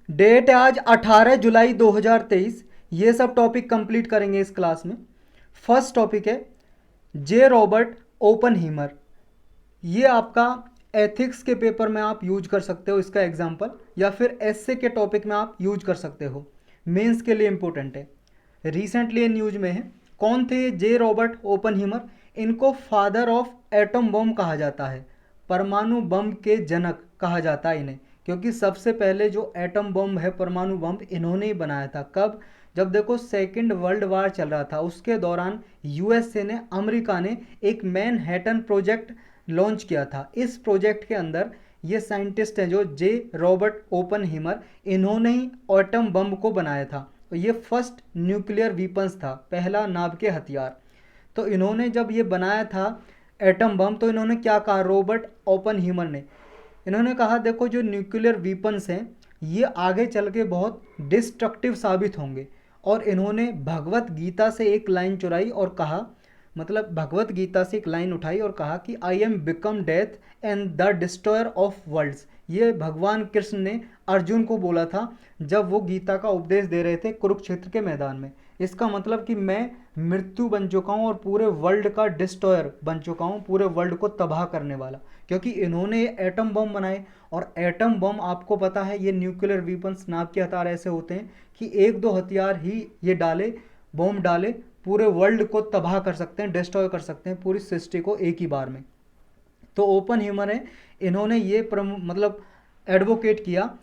Date है आज 18 जुलाई 2023। ये सब टॉपिक कंप्लीट करेंगे इस क्लास में। फर्स्ट टॉपिक है जे रॉबर्ट ओपनहीमर। ये आपका एथिक्स के पेपर में आप यूज कर सकते हो इसका एग्जाम्पल, या फिर एसए के टॉपिक में आप यूज कर सकते हो। मेंस के लिए इंपॉर्टेंट है। रिसेंटली ये न्यूज में है। कौन थे जे रॉबर्ट ओपनहीमर? इनको फादर ऑफ एटम बम कहा जाता है। परमाणु बम के जनक कहा जाता है इन्हें, क्योंकि सबसे पहले जो एटम बम है, परमाणु बम, इन्होंने ही बनाया था। कब? जब देखो सेकेंड वर्ल्ड वार चल रहा था, उसके दौरान यूएसए ने, अमेरिका ने एक मैनहट्टन प्रोजेक्ट लॉन्च किया था। इस प्रोजेक्ट के अंदर ये साइंटिस्ट हैं जो जे रॉबर्ट ओपनहीमर, इन्होंने ही एटम बम को बनाया था। तो ये फर्स्ट न्यूक्लियर वीपन्स था, पहला नाभ के हथियार। तो इन्होंने जब ये बनाया था एटम बम, तो इन्होंने क्या कहा, रॉबर्ट ओपनहीमर ने, इन्होंने कहा देखो जो न्यूक्लियर वीपन्स हैं ये आगे चल के बहुत डिस्ट्रक्टिव साबित होंगे। और इन्होंने भगवत गीता से एक लाइन चुराई और कहा, मतलब भगवत गीता से एक लाइन उठाई और कहा कि I am become death and the destroyer of worlds. ये भगवान कृष्ण ने अर्जुन को बोला था जब वो गीता का उपदेश दे रहे थे कुरुक्षेत्र के मैदान में। इसका मतलब कि मैं मृत्यु बन चुका हूँ और पूरे वर्ल्ड का डिस्ट्रॉयर बन चुका हूँ, पूरे वर्ल्ड को तबाह करने वाला। क्योंकि इन्होंने ये एटम बम बनाए, और एटम बम आपको पता है ये न्यूक्लियर वीपन्स नाम के हथियार ऐसे होते हैं कि एक दो हथियार ही ये डाले, बम डाले, पूरे वर्ल्ड को तबाह कर सकते हैं, डिस्ट्रॉय कर सकते हैं, पूरी सृष्टि को एक ही बार में। तो ओपन ह्यूमर है, इन्होंने ये मतलब एडवोकेट किया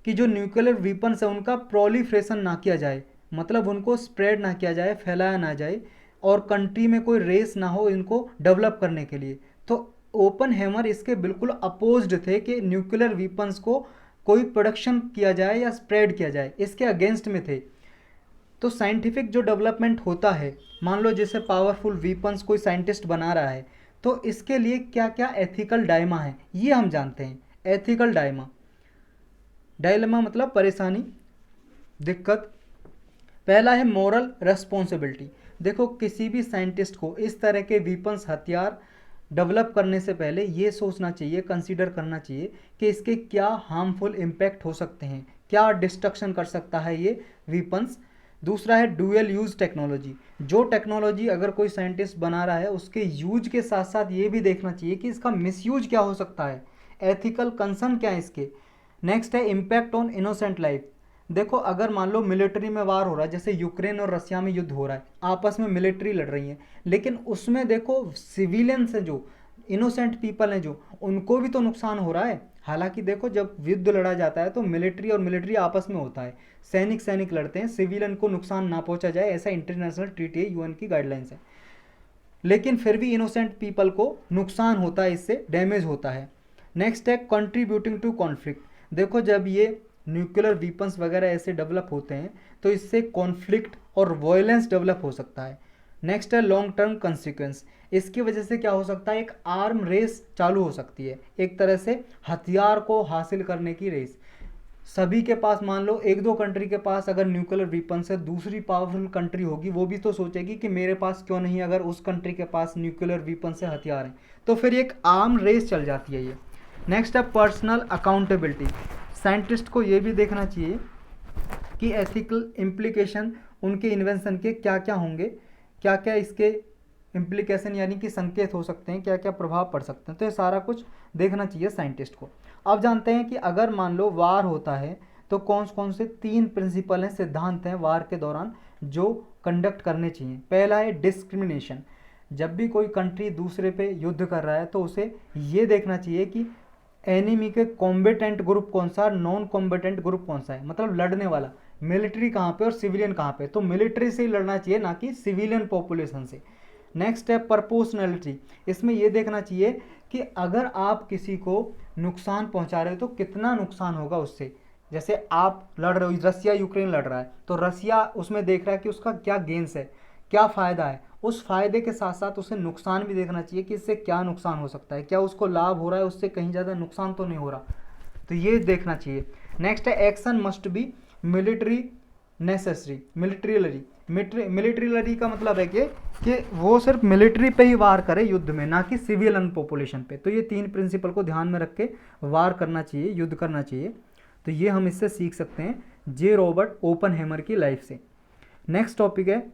कि जो न्यूक्लियर वीपन्स है उनका प्रोलिफ्रेशन ना किया जाए, मतलब उनको स्प्रेड ना किया जाए, फैलाया ना जाए, और कंट्री में कोई रेस ना हो इनको डेवलप करने के लिए। तो ओपन हैमर इसके बिल्कुल अपोज्ड थे कि न्यूक्लियर वीपन्स को कोई प्रोडक्शन किया जाए या स्प्रेड किया जाए, इसके अगेंस्ट में थे। तो साइंटिफिक जो डेवलपमेंट होता है, मान लो जैसे पावरफुल वीपन्स कोई साइंटिस्ट बना रहा है, तो इसके लिए क्या क्या एथिकल डायमा है ये हम जानते हैं। एथिकल डायमा, डायलेमा मतलब परेशानी, दिक्कत। पहला है मॉरल रेस्पॉन्सिबिलिटी। देखो किसी भी साइंटिस्ट को इस तरह के वीपन्स, हथियार डेवलप करने से पहले ये सोचना चाहिए, कंसीडर करना चाहिए कि इसके क्या हार्मफुल इम्पैक्ट हो सकते हैं, क्या डिस्ट्रक्शन कर सकता है ये वीपन्स। दूसरा है डुअल यूज टेक्नोलॉजी। जो टेक्नोलॉजी अगर कोई साइंटिस्ट बना रहा है उसके यूज के साथ साथ ये भी देखना चाहिए कि इसका मिसयूज क्या हो सकता है, एथिकल कंसर्न क्या है इसके। नेक्स्ट है इम्पैक्ट ऑन इनोसेंट लाइफ। देखो अगर मान लो मिलिट्री में वार हो रहा है, जैसे यूक्रेन और रसिया में युद्ध हो रहा है, आपस में मिलिट्री लड़ रही है, लेकिन उसमें देखो सिविलियंस हैं, जो इनोसेंट पीपल हैं, जो उनको भी तो नुकसान हो रहा है। हालांकि देखो जब युद्ध लड़ा जाता है तो मिलिट्री और मिलिट्री आपस में होता है, सैनिक सैनिक लड़ते हैं, सिविलियन को नुकसान ना पहुंचा जाए, ऐसा इंटरनेशनल ट्रीटी है, यूएन की गाइडलाइंस है। लेकिन फिर भी इनोसेंट पीपल को नुकसान होता है, इससे डैमेज होता है। नेक्स्ट है कंट्रीब्यूटिंग टू कॉन्फ्लिक्ट। देखो जब ये न्यूक्लियर वीपन्स वगैरह ऐसे डेवलप होते हैं तो इससे कॉन्फ्लिक्ट और वायलेंस डेवलप हो सकता है। नेक्स्ट है लॉन्ग टर्म कंसिक्वेंस। इसकी वजह से क्या हो सकता है, एक आर्म रेस चालू हो सकती है, एक तरह से हथियार को हासिल करने की रेस। सभी के पास, मान लो एक दो कंट्री के पास अगर न्यूक्लियर वीपन्स है, दूसरी पावरफुल कंट्री होगी वो भी तो सोचेगी कि मेरे पास क्यों नहीं, अगर उस कंट्री के पास न्यूक्लियर वीपन से हथियार हैं। तो फिर एक आर्म रेस चल जाती है ये। नेक्स्ट है पर्सनल अकाउंटेबिलिटी। साइंटिस्ट को ये भी देखना चाहिए कि एथिकल इम्प्लीकेशन उनके इन्वेंशन के क्या क्या होंगे, क्या क्या इसके इम्प्लीकेशन यानी कि संकेत हो सकते हैं, क्या क्या प्रभाव पड़ सकते हैं। तो ये सारा कुछ देखना चाहिए साइंटिस्ट को। अब जानते हैं कि अगर मान लो वार होता है तो कौन कौन से 3 प्रिंसिपल हैं, सिद्धांत हैं वार के दौरान जो कंडक्ट करने चाहिए। पहला है डिस्क्रिमिनेशन। जब भी कोई कंट्री दूसरे पे युद्ध कर रहा है तो उसे ये देखना चाहिए कि एनिमी के कॉम्बेटेंट ग्रुप कौन सा, नॉन कॉम्बेटेंट ग्रुप कौन सा है, मतलब लड़ने वाला मिलिट्री कहाँ पे और सिविलियन कहाँ पे। तो मिलिट्री से ही लड़ना चाहिए, ना कि सिविलियन पॉपुलेशन से। नेक्स्ट है प्रोपोर्शनैलिटी। इसमें यह देखना चाहिए कि अगर आप किसी को नुकसान पहुंचा रहे हो तो कितना नुकसान होगा उससे। जैसे आप लड़ रहे हो, रसिया यूक्रेन लड़ रहा है, तो रसिया उसमें देख रहा है कि उसका क्या गेंस है, क्या फ़ायदा है। उस फायदे के साथ साथ उसे नुकसान भी देखना चाहिए कि इससे क्या नुकसान हो सकता है, क्या उसको लाभ हो रहा है, उससे कहीं ज़्यादा नुकसान तो नहीं हो रहा। तो ये देखना चाहिए। नेक्स्ट है action must be military necessary, militarily. Militarily का मतलब है कि वो सिर्फ मिलिट्री पे ही वार करे युद्ध में, ना कि सिविलियन पॉपुलेशन पे। तो ये 3 प्रिंसिपल को ध्यान में रख के वार करना चाहिए, युद्ध करना चाहिए। तो ये हम इससे सीख सकते हैं जे रॉबर्ट ओपनहेमर की लाइफ से। नेक्स्ट टॉपिक है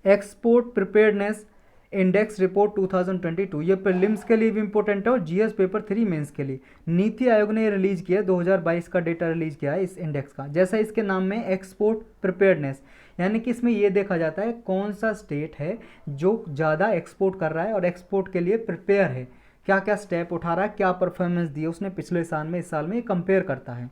एक्सपोर्ट प्रिपेयर्डनेस इंडेक्स रिपोर्ट 2022। ये प्रीलिम्स के लिए भी इंपॉर्टेंट है और जीएस पेपर 3 मेंस के लिए। नीति आयोग ने ये रिलीज किया, 2022 का डेटा रिलीज किया है इस इंडेक्स का। जैसा इसके नाम में एक्सपोर्ट प्रिपेयर्डनेस, यानी कि इसमें ये देखा जाता है कौन सा स्टेट है जो ज़्यादा एक्सपोर्ट कर रहा है और एक्सपोर्ट के लिए प्रिपेयर है, क्या क्या स्टेप उठा रहा है, क्या परफॉर्मेंस दी है उसने पिछले साल में, इस साल में, ये कंपेयर करता है।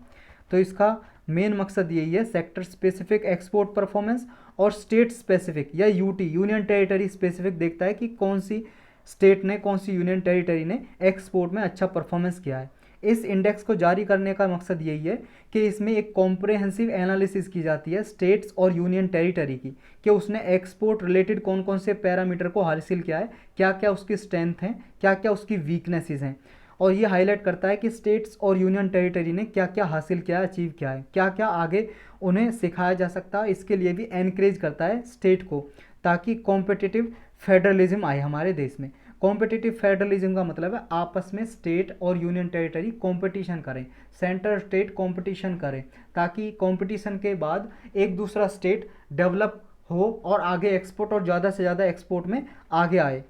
तो इसका मेन मकसद यही है, सेक्टर स्पेसिफिक एक्सपोर्ट परफॉर्मेंस और स्टेट स्पेसिफिक या यूटी यूनियन टेरिटरी स्पेसिफिक देखता है कि कौन सी स्टेट ने, कौन सी यूनियन टेरिटरी ने एक्सपोर्ट में अच्छा परफॉर्मेंस किया है। इस इंडेक्स को जारी करने का मकसद यही है कि इसमें एक कॉम्प्रहेंसिव एनालिसिस की जाती है स्टेट्स और यूनियन टेरिटरी की, कि उसने एक्सपोर्ट रिलेटेड कौन कौन से पैरामीटर को हासिल किया है, क्या क्या उसकी स्ट्रेंथ हैं, क्या क्या उसकी वीकनेसेस हैं। और ये हाईलाइट करता है कि स्टेट्स और यूनियन टेरिटरी ने क्या क्या हासिल किया है, अचीव किया है, क्या क्या आगे उन्हें सिखाया जा सकता है। इसके लिए भी एनकरेज करता है स्टेट को, ताकि कॉम्पिटिटिव फेडरलिज्म आए हमारे देश में। कॉम्पिटिटिव फेडरलिज्म का मतलब है आपस में स्टेट और यूनियन टेरिटरी कंपटीशन करें, सेंटर स्टेट कंपटीशन करें, ताकि कंपटीशन के बाद एक दूसरा स्टेट डेवलप हो और आगे एक्सपोर्ट और ज़्यादा से ज़्यादा एक्सपोर्ट में आगे आए।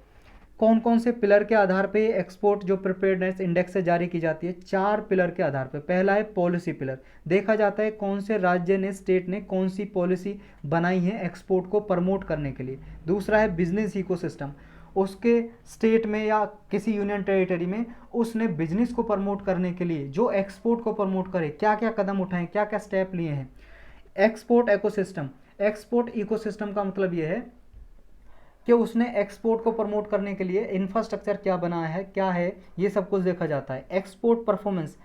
कौन कौन से पिलर के आधार पे एक्सपोर्ट जो प्रिपेयर्डनेस इंडेक्स से जारी की जाती है? 4 पिलर के आधार पे। पहला है पॉलिसी पिलर, देखा जाता है कौन से राज्य ने, स्टेट ने कौन सी पॉलिसी बनाई है एक्सपोर्ट को प्रमोट करने के लिए। दूसरा है बिजनेस इकोसिस्टम, उसके स्टेट में या किसी यूनियन टेरिटरी में उसने बिजनेस को प्रमोट करने के लिए, जो एक्सपोर्ट को प्रमोट करे, क्या क्या कदम उठाए, क्या क्या स्टेप लिए हैं। एक्सपोर्ट इकोसिस्टम, एक्सपोर्ट इकोसिस्टम का मतलब ये है कि उसने एक्सपोर्ट को प्रमोट करने के लिए इंफ्रास्ट्रक्चर क्या बनाया है, क्या है, ये सब कुछ देखा जाता है। एक्सपोर्ट परफॉर्मेंस,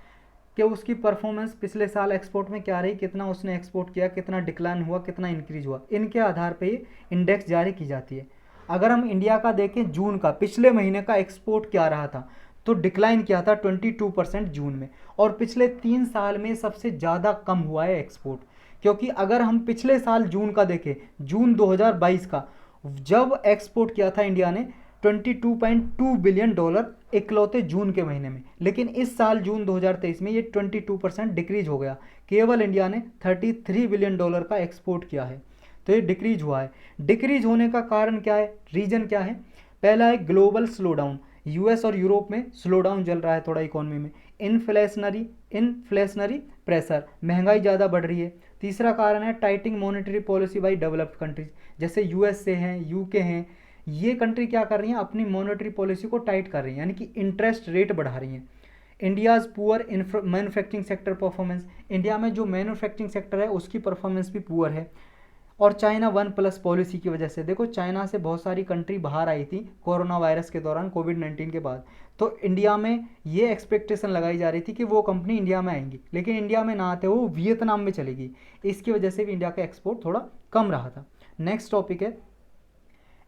कि उसकी परफॉर्मेंस पिछले साल एक्सपोर्ट में क्या रही, कितना उसने एक्सपोर्ट किया, कितना डिक्लाइन हुआ, कितना इंक्रीज हुआ, इनके आधार पे ही इंडेक्स जारी की जाती है। अगर हम इंडिया का देखें, जून का, पिछले महीने का एक्सपोर्ट क्या रहा था, तो डिक्लाइन किया था 22% जून में, और पिछले 3 साल में सबसे ज़्यादा कम हुआ है एक्सपोर्ट। क्योंकि अगर हम पिछले साल जून का देखें, जून 2022 का, जब एक्सपोर्ट किया था इंडिया ने $22.2 बिलियन इकलौते जून के महीने में, लेकिन इस साल जून 2023 में ये 22% डिक्रीज हो गया। केवल इंडिया ने $33 बिलियन का एक्सपोर्ट किया है, तो ये डिक्रीज हुआ है। डिक्रीज होने का कारण क्या है, रीजन क्या है? पहला है ग्लोबल स्लोडाउन, यूएस और यूरोप में स्लोडाउन चल रहा है थोड़ा इकोनॉमी में। इन्फ्लेशनरी प्रेशर, महंगाई ज़्यादा बढ़ रही है। तीसरा कारण है टाइटिंग monetary policy by developed countries, जैसे यूएसए हैं, यूके हैं, ये कंट्री क्या कर रही हैं, अपनी मॉनेटरी पॉलिसी को टाइट कर रही हैं, यानी कि इंटरेस्ट रेट बढ़ा रही हैं। India's poor manufacturing sector performance, India में जो मैन्युफैक्चरिंग सेक्टर है उसकी परफॉर्मेंस भी पुअर है। और चाइना 1+ पॉलिसी की वजह से, देखो चाइना से बहुत सारी कंट्री बाहर आई थी कोरोना वायरस के दौरान, कोविड-19 के बाद, तो इंडिया में ये एक्सपेक्टेशन लगाई जा रही थी कि वो कंपनी इंडिया में आएंगी, लेकिन इंडिया में ना आते वो वियतनाम में चलेगी। इसकी वजह से भी इंडिया का एक्सपोर्ट थोड़ा कम रहा था। नेक्स्ट टॉपिक है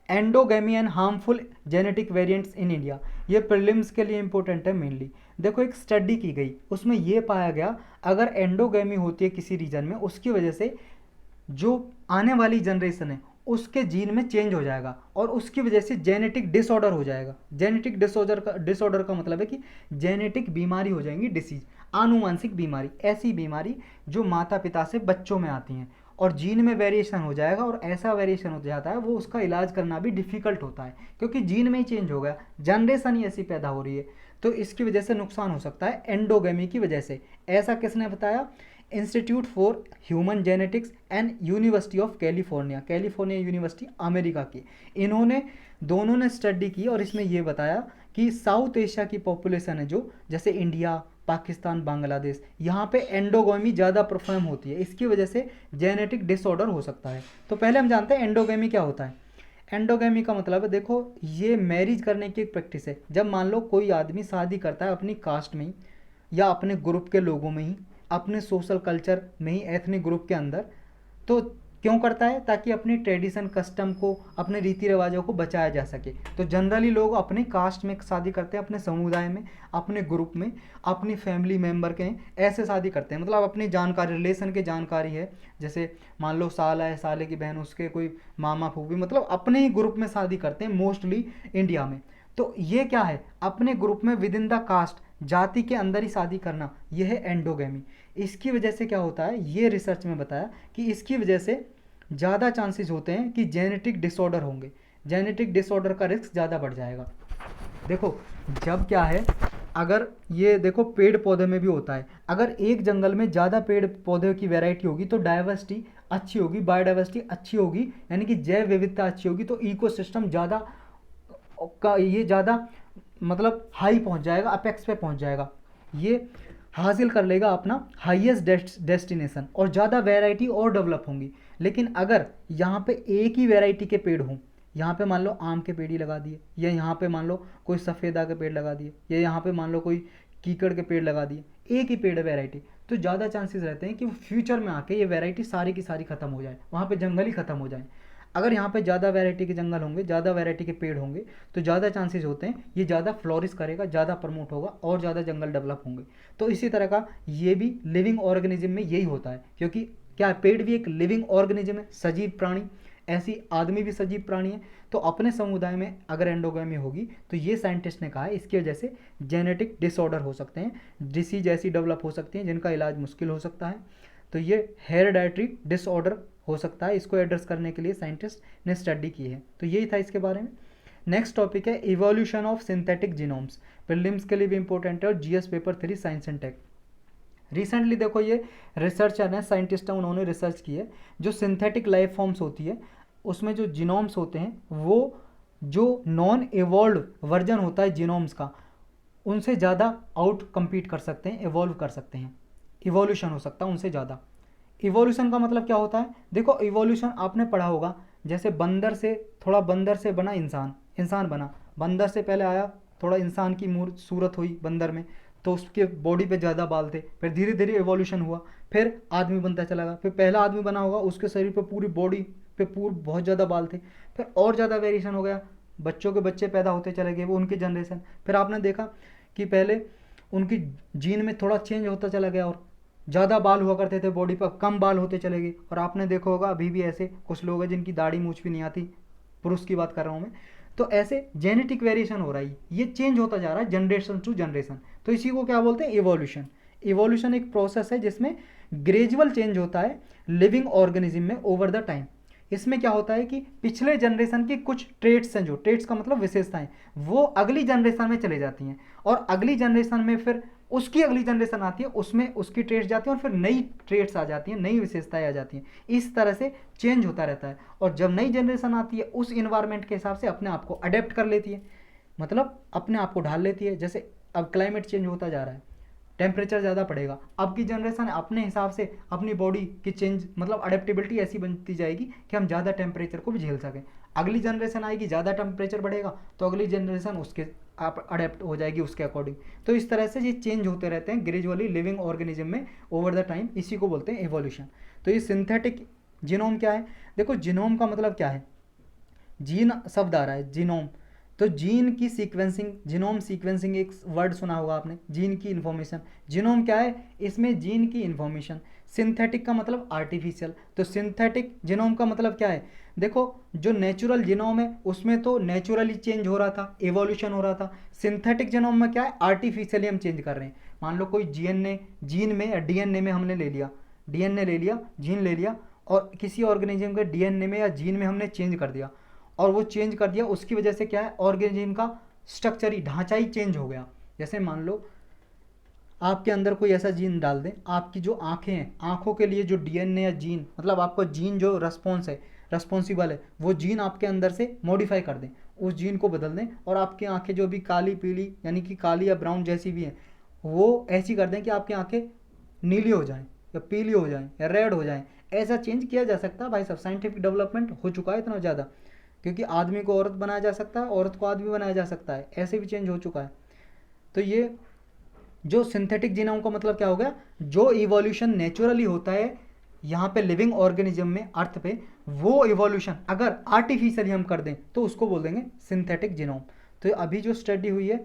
endogamy and harmful genetic variants in India. ये प्रीलिम्स के लिए इंपॉर्टेंट है मेनली। देखो एक स्टडी की गई, उसमें ये पाया गया अगर एंडोगेमी होती है किसी रीजन में, उसकी वजह से जो आने वाली जनरेशन है उसके जीन में चेंज हो जाएगा और उसकी वजह से जेनेटिक डिसऑर्डर हो जाएगा। जेनेटिक डिसऑर्डर का मतलब है कि जेनेटिक बीमारी हो जाएंगी, डिसीज, आनुवांशिक बीमारी, ऐसी बीमारी जो माता पिता से बच्चों में आती हैं और जीन में वेरिएशन हो जाएगा, और ऐसा वेरिएशन हो जाता है वो उसका इलाज करना भी डिफिकल्ट होता है क्योंकि जीन में ही चेंज हो गया, जनरेशन ही ऐसी पैदा हो रही है, तो इसकी वजह से नुकसान हो सकता है एंडोगेमी की वजह से। ऐसा किसने बताया? Institute for human genetics and university of California, California university America की, इन्होंने दोनों ने स्टडी की और इसमें यह बताया कि साउथ एशिया की पॉपुलेशन है जो, जैसे इंडिया, पाकिस्तान, बांग्लादेश, यहाँ पे एंडोगेमी ज़्यादा परफॉर्म होती है, इसकी वजह से जेनेटिक डिसऑर्डर हो सकता है। तो पहले हम जानते हैं एंडोगेमी क्या होता है। एंडोगेमी का मतलब है, देखो ये मैरिज करने की एक प्रैक्टिस है। जब मान लो कोई आदमी शादी करता है अपनी कास्ट में ही या अपने ग्रुप के लोगों में ही, अपने सोशल कल्चर में ही, एथनिक ग्रुप के अंदर, तो क्यों करता है? ताकि अपनी ट्रेडिशन, कस्टम को, अपने रीति रिवाजों को बचाया जा सके। तो जनरली लोग अपने कास्ट में शादी करते हैं, अपने समुदाय में, अपने ग्रुप में, अपनी फैमिली मेम्बर के ऐसे शादी करते हैं, मतलब अपनी जानकारी, रिलेशन की जानकारी है, जैसे मान लो साला है, साले की बहन, उसके कोई मामा फूफी, मतलब अपने ही ग्रुप में शादी करते हैं मोस्टली इंडिया में। तो ये क्या है? अपने ग्रुप में विद इन द कास्ट, जाति के अंदर ही शादी करना, यह है एंडोगेमी। इसकी वजह से क्या होता है, ये रिसर्च में बताया कि इसकी वजह से ज़्यादा चांसेस होते हैं कि जेनेटिक डिसऑर्डर होंगे, जेनेटिक डिसऑर्डर का रिस्क ज़्यादा बढ़ जाएगा। देखो जब क्या है, अगर ये देखो पेड़ पौधे में भी होता है, अगर एक जंगल में ज़्यादा पेड़ पौधे की वैरायटी होगी तो डाइवर्सिटी अच्छी होगी, बायोडाइवर्सिटी अच्छी होगी, यानी कि जैव विविधता अच्छी होगी, तो इकोसिस्टम ज़्यादा का ये ज़्यादा मतलब हाई पहुंच जाएगा, अपेक्स पे पहुंच जाएगा, ये हासिल कर लेगा अपना हाईएस्ट डेस्टिनेशन, और ज़्यादा वैरायटी और डेवलप होंगी। लेकिन अगर यहाँ पे एक ही वैरायटी के पेड़ हों, यहाँ पे मान लो आम के पेड़ ही लगा दिए, या यहाँ पे मान लो कोई सफ़ेदा के पेड़ लगा दिए, या यहाँ पे मान लो कोई कीकड़ के पेड़ लगा दिए, एक ही पेड़ वैरायटी, तो ज़्यादा चांसेस रहते हैं कि फ्यूचर में आके ये वैरायटी सारी की सारी खत्म हो जाए, वहाँ पे जंगल ही खत्म हो जाए। अगर यहाँ पे ज़्यादा वैरायटी के जंगल होंगे, ज़्यादा वैरायटी के पेड़ होंगे, तो ज़्यादा चांसेस होते हैं ये ज़्यादा फ्लोरिश करेगा, ज़्यादा प्रमोट होगा और ज़्यादा जंगल डेवलप होंगे। तो इसी तरह का ये भी लिविंग ऑर्गेनिज्म में यही होता है, क्योंकि क्या है, पेड़ भी एक लिविंग ऑर्गेनिज्म है, सजीव प्राणी, ऐसी आदमी भी सजीव प्राणी है। तो अपने समुदाय में अगर एंडोगेमी होगी तो ये साइंटिस्ट ने कहा है इसकी वजह से जेनेटिक डिसऑर्डर हो सकते हैं, डिसीज ऐसी डेवलप हो सकती हैं जिनका इलाज मुश्किल हो सकता है। तो ये हेरिडेटरी डिसऑर्डर हो सकता है, इसको एड्रेस करने के लिए साइंटिस्ट ने स्टडी की है। तो यही था इसके बारे में। नेक्स्ट टॉपिक है evolution of synthetic genomes, prelims के लिए भी इंपॉर्टेंट है और GS paper 3 science and tech. Recently देखो ये रिसर्चर हैं, साइंटिस्ट हैं, उन्होंने रिसर्च की है, जो सिंथेटिक लाइफ फॉर्म्स होती है उसमें जो जीनोम्स होते हैं वो जो नॉन एवॉल्व वर्जन होता है जीनोम्स का, उनसे ज़्यादा आउट कम्पीट कर सकते हैं, एवॉल्व कर सकते हैं, इवोल्यूशन हो सकता है उनसे ज़्यादा। इवोल्यूशन का मतलब क्या होता है, देखो इवोल्यूशन आपने पढ़ा होगा, जैसे बंदर से थोड़ा बंदर से बना इंसान, इंसान बना, बंदर से पहले आया, थोड़ा इंसान की सूरत हुई बंदर में, तो उसके बॉडी पे ज़्यादा बाल थे, फिर धीरे धीरे एवोल्यूशन हुआ, फिर आदमी बनता चला गया, फिर पहला आदमी बना होगा उसके शरीर पे पूरी बॉडी पे बहुत ज़्यादा बाल थे, फिर और ज़्यादा वेरिएशन हो गया, बच्चों के बच्चे पैदा होते चले गए, वो उनकी जनरेशन, फिर आपने देखा कि पहले उनकी जीन में थोड़ा चेंज होता चला गया और ज़्यादा बाल हुआ करते थे बॉडी पर, कम बाल होते चले गए। और आपने देखा होगा अभी भी ऐसे कुछ लोग हैं जिनकी दाढ़ी मूछ भी नहीं आती, पुरुष की बात कर रहा हूँ मैं। तो ऐसे जेनेटिक वेरिएशन हो रहा है, ये चेंज होता जा रहा है जनरेशन टू जनरेशन, तो इसी को क्या बोलते हैं, इवोल्यूशन। इवोल्यूशन एक प्रोसेस है जिसमें ग्रेजुअल चेंज होता है लिविंग ऑर्गेनिज्म में ओवर द टाइम। इसमें क्या होता है कि पिछले जनरेशन की कुछ ट्रेट्स हैं, जो ट्रेट्स का मतलब विशेषताएं, वो अगली जनरेशन में चले जाती हैं, और अगली जनरेशन में फिर उसकी अगली जनरेशन आती है, उसमें उसकी ट्रेट्स जाती हैं और फिर नई ट्रेट्स आ जाती हैं, नई विशेषताएं आ जाती हैं। इस तरह से चेंज होता रहता है, और जब नई जनरेशन आती है उस इन्वायरमेंट के हिसाब से अपने आप को अडेप्ट कर लेती है, मतलब अपने आप को ढाल लेती है। जैसे अब क्लाइमेट चेंज होता जा रहा है, टेम्परेचर ज़्यादा पड़ेगा, अब की जनरेशन अपने हिसाब से अपनी बॉडी की चेंज मतलब अडेप्टेबिलिटी ऐसी बनती जाएगी कि हम ज़्यादा टेम्परेचर को भी झेल सकें। अगली जनरेशन आएगी, ज़्यादा टेम्परेचर बढ़ेगा तो अगली जनरेशन उसके आप अडेप्ट हो जाएगी उसके अकॉर्डिंग। तो इस तरह से ये चेंज होते रहते हैं ग्रेजुअली लिविंग ऑर्गेनिज्म में ओवर द टाइम, इसी को बोलते हैं एवोल्यूशन। तो ये सिंथेटिक जीनोम क्या है, देखो जीनोम का मतलब क्या है, जीन शब्द आ रहा है जीनोम, तो जीन की सीक्वेंसिंग, जीनोम सीक्वेंसिंग एक वर्ड सुना होगा आपने, जीन की इन्फॉर्मेशन। जीनोम क्या है, इसमें जीन की इन्फॉर्मेशन। सिंथेटिक का मतलब आर्टिफिशियल, तो सिंथेटिक जीनोम का मतलब क्या है, देखो जो नेचुरल जीनोम है उसमें तो नेचुरली चेंज हो रहा था, एवोल्यूशन हो रहा था। सिंथेटिक जीनोम में क्या है, आर्टिफिशियली हम चेंज कर रहे हैं। मान लो कोई जीन में या डीएनए में हमने ले लिया, डीएनए ले लिया, जीन ले लिया, और किसी ऑर्गेनिज्म के डीएनए में या जीन में हमने चेंज कर दिया, और वो चेंज कर दिया, उसकी वजह से क्या है, ऑर्गेनिज्म का स्ट्रक्चर ही, ढांचा ही चेंज हो गया। जैसे मान लो आपके अंदर कोई ऐसा जीन डाल दें, आपकी जो आंखें हैं, आंखों के लिए जो डीएनए या जीन मतलब आपका जीन जो रेस्पॉन्स है, रेस्पॉन्सिबल है, वो जीन आपके अंदर से मॉडिफाई कर दें, उस जीन को बदल दें, और आपकी आंखें जो भी काली पीली यानी कि काली या ब्राउन जैसी भी हैं, वो ऐसी कर दें कि आपकी आंखें नीली हो जाएं या पीली हो जाएं या रेड हो जाएं। ऐसा चेंज किया जा सकता है भाई साहब, साइंटिफिक डेवलपमेंट हो चुका है इतना ज़्यादा, क्योंकि आदमी को औरत बनाया जा सकता है, औरत को आदमी बनाया जा सकता है, ऐसे भी चेंज हो चुका है। तो ये जो सिंथेटिक जीनोम का मतलब क्या हो गया, जो इवोल्यूशन नेचुरली होता है यहाँ पे लिविंग ऑर्गेनिज्म में, अर्थ पे, वो इवोल्यूशन अगर आर्टिफिशियली हम कर दें तो उसको बोल देंगे सिंथेटिक जीनोम। तो अभी जो स्टडी हुई है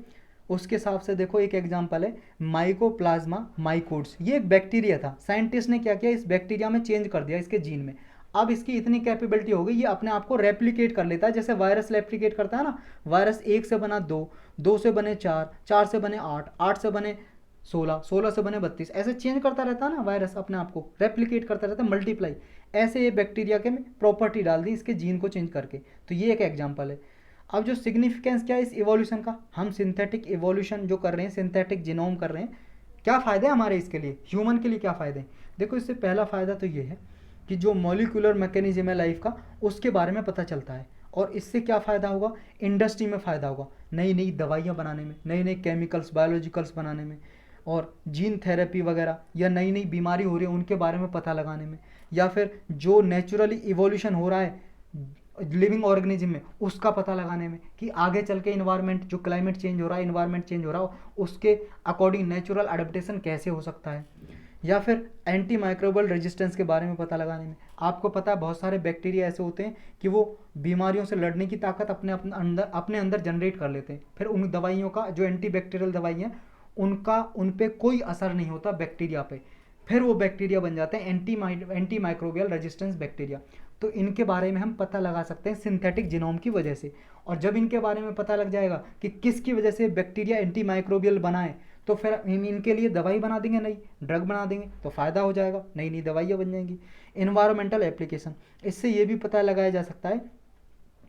उसके हिसाब से देखो, एक एग्जांपल है माइकोप्लाज्मा माइकोड्स, ये एक बैक्टीरिया था, साइंटिस्ट ने क्या किया, इस बैक्टीरिया में चेंज कर दिया इसके जीन में। अब इसकी इतनी कैपेबिलिटी हो गई, ये अपने आप को रेप्लिकेट कर लेता है, जैसे वायरस रेप्लिकेट करता है ना, वायरस 1 से बना 2, 2 से बने 4, 4 से बने 8, 8 से बने 16 से बने 32, ऐसे चेंज करता रहता है ना वायरस, अपने आप को रेप्लिकेट करता रहता है, मल्टीप्लाई। ऐसे ये बैक्टीरिया के प्रॉपर्टी डाल दी इसके जीन को चेंज करके। तो ये एक एग्जाम्पल है। अब जो सिग्निफिकेंस क्या है इस इवोल्यूशन का, हम सिंथेटिक इवोल्यूशन जो कर रहे हैं, सिंथेटिक जीनोम कर रहे हैं, क्या फ़ायदे हैं हमारे इसके लिए, ह्यूमन के लिए क्या फ़ायदे हैं। देखो इससे पहला फ़ायदा तो ये है कि जो मॉलिक्यूलर मैकेनिज्म है लाइफ का उसके बारे में पता चलता है। और इससे क्या फ़ायदा होगा, इंडस्ट्री में फ़ायदा होगा, नई नई दवाइयाँ बनाने में, नए नए केमिकल्स बायोलॉजिकल्स बनाने में, और जीन थेरेपी वगैरह, या नई नई बीमारी हो रही है उनके बारे में पता लगाने में, या फिर जो नेचुरली इवोल्यूशन हो रहा है लिविंग ऑर्गेनिज्म में उसका पता लगाने में, कि आगे चल के इन्वायरमेंट जो क्लाइमेट चेंज हो रहा है, इन्वायरमेंट चेंज हो रहा हो, उसके अकॉर्डिंग नेचुरल अडेप्टेशन कैसे हो सकता है, या फिर एंटी माइक्रोबियल रेजिस्टेंस के बारे में पता लगाने में। आपको पता है बहुत सारे बैक्टीरिया ऐसे होते हैं कि वो बीमारियों से लड़ने की ताकत अपने अंदर जनरेट कर लेते हैं, फिर उन दवाइयों का जो एंटी बैक्टीरियल दवाइयाँ उनका उन पे कोई असर नहीं होता बैक्टीरिया पे, फिर वो बैक्टीरिया बन जाते हैं एंटी माइक्रोबियल रेजिस्टेंस बैक्टीरिया। तो इनके बारे में हम पता लगा सकते हैं सिंथेटिक जीनोम की वजह से। और जब इनके बारे में पता लग जाएगा कि किसकी वजह से बैक्टीरिया एंटी माइक्रोबियल बनाए, तो फिर हम इनके लिए दवाई बना देंगे, नई ड्रग बना देंगे, तो फ़ायदा हो जाएगा, नई नई दवाइयाँ बन जाएंगी। इन्वायरमेंटल एप्लीकेशन, इससे ये भी पता लगाया जा सकता है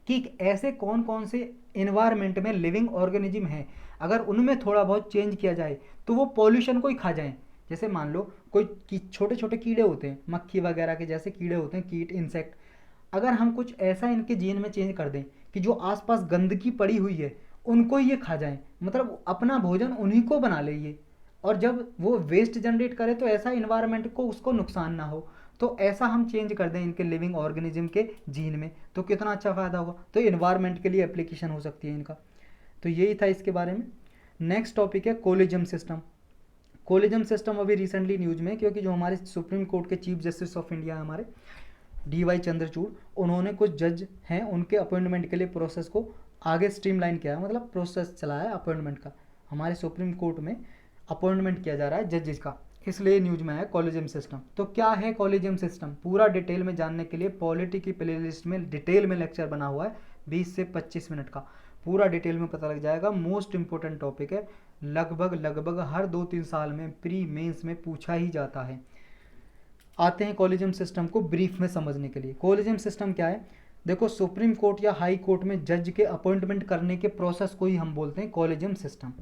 कि ऐसे कौन कौन से इन्वायरमेंट में लिविंग ऑर्गेनिज्म हैं, अगर उनमें थोड़ा बहुत चेंज किया जाए तो वो पॉल्यूशन को ही खा जाएं। जैसे मान लो कोई छोटे छोटे कीड़े होते हैं, मक्खी वगैरह के जैसे कीड़े होते हैं, कीट इंसेक्ट, अगर हम कुछ ऐसा इनके जीन में चेंज कर दें कि जो आसपास गंदगी पड़ी हुई है उनको ये खा जाएं, मतलब अपना भोजन उन्हीं को बना ले ये, और जब वो वेस्ट जनरेट करे तो ऐसा इन्वायरमेंट को उसको नुकसान ना हो, तो ऐसा हम चेंज कर दें इनके लिविंग ऑर्गेनिज्म के जीन में, तो कितना अच्छा फ़ायदा होगा। तो इन्वायरमेंट के लिए एप्लीकेशन हो सकती है इनका। तो यही था इसके बारे में। नेक्स्ट टॉपिक है कोलिजम सिस्टम। कोलिजम सिस्टम अभी रिसेंटली न्यूज में, क्योंकि जो हमारे सुप्रीम कोर्ट के चीफ जस्टिस ऑफ इंडिया है हमारे DY चंद्रचूड़, उन्होंने कुछ जज हैं उनके अपॉइंटमेंट के लिए प्रोसेस को आगे स्ट्रीमलाइन किया है, मतलब प्रोसेस चलाया है अपॉइंटमेंट का। हमारे सुप्रीम कोर्ट में अपॉइंटमेंट किया जा रहा है जजेस का, इसलिए न्यूज में है कॉलेजियम सिस्टम। तो क्या है कॉलेजियम सिस्टम, पूरा डिटेल में जानने के लिए पॉलिटी की प्लेलिस्ट में डिटेल में लेक्चर बना हुआ है 20 से 25 मिनट का, पूरा डिटेल में पता लग जाएगा। मोस्ट इंपॉर्टेंट टॉपिक है, लगभग हर 2-3 साल में प्री मेंस में पूछा ही जाता है। आते हैं कॉलेजियम सिस्टम को ब्रीफ में समझने के लिए। कॉलेजियम सिस्टम क्या है, देखो सुप्रीम कोर्ट या हाई कोर्ट में जज के अपॉइंटमेंट करने के प्रोसेस को ही हम बोलते हैं कॉलेजियम सिस्टम।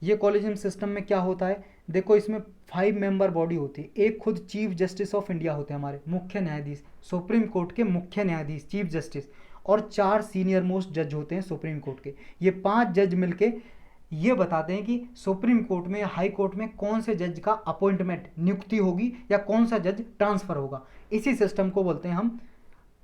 ये कॉलेजियम सिस्टम में क्या होता है, देखो इसमें 5 मेंबर बॉडी होती है, एक खुद चीफ जस्टिस ऑफ इंडिया होते हैं हमारे मुख्य न्यायाधीश, सुप्रीम कोर्ट के मुख्य न्यायाधीश चीफ जस्टिस, और 4 सीनियर मोस्ट जज होते हैं सुप्रीम कोर्ट के। ये 5 जज मिलके ये बताते हैं कि सुप्रीम कोर्ट में या हाई कोर्ट में कौन से जज का अपॉइंटमेंट नियुक्ति होगी या कौन सा जज ट्रांसफर होगा। इसी सिस्टम को बोलते हैं हम